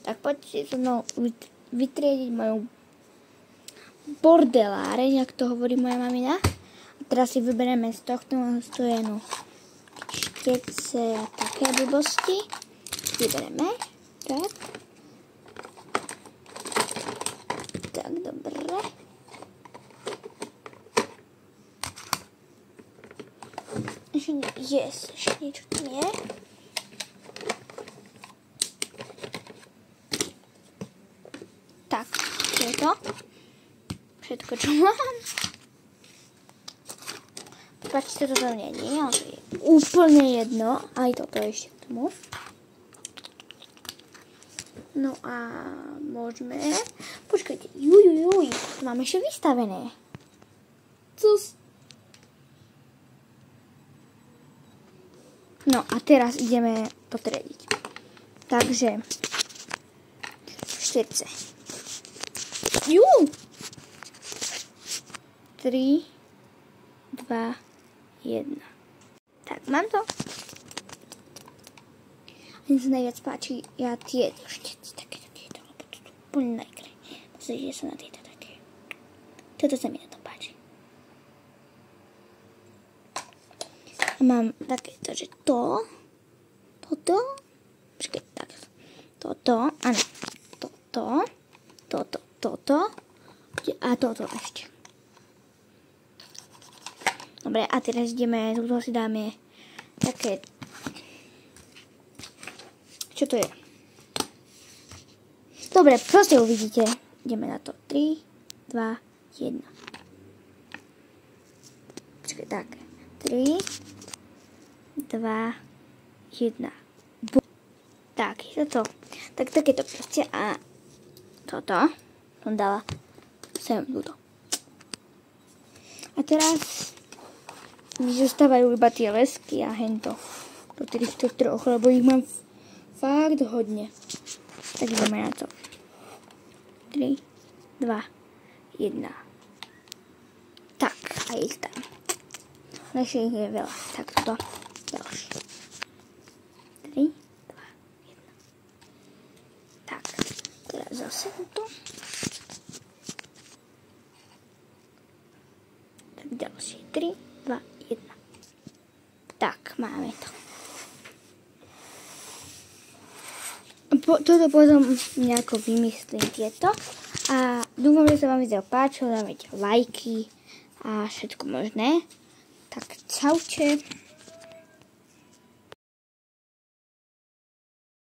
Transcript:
Tak poďte so mnou vytriediť moju bordeláreň, jak to hovorí moja mamina. A teraz si vyberieme z tohto stojenu štece a také blbosti. Vyberieme. Tak. Tak, dobre. Ešte niečo tu je. Tak, čo je to? Všetko, čo mám. Prepáčte, toto nie je, ale to je úplne jedno. Aj toto ešte k tomu. No a môžeme... Počkajte, juj, mám ešte vystavené. Cus. No a teraz ideme to triediť. Takže... štece. 3, 2, 1. Tak, mám to. Mne sa najviac páči tieto šteci, takéto tieto, lebo to tu úplne najkrajšie. Pozrite sa na tieto také. Toto sa mi na to páči. A mám takéto, že toto, počkej, tak, toto, áno, toto a toto ešte. Dobre, a teraz ideme, tuto si dáme také, čo to je? Dobre, proste uvidíte. Ideme na to. 3, 2, 1. Počkaj, tak. 3, 2, 1. Tak, je to. Tak takéto proste a toto som dala sem túto. A teraz mi zostávajú iba tie lesky a hento. Do týchto troch, lebo ich mám fakt hodne. Tak ideme na to. 3, 2, 1. Tak, a ich tam. Naše ich je veľa. Tak toto ďalšie. 3, 2, 1. Tak, teraz zase to. Tak ďalšie. 3, 2, 1. Tak, máme to. Toto potom nejako vymyslím tieto. A dúfam, že sa vám video páčilo, dávajte lajky a všetko možné. Tak čaute.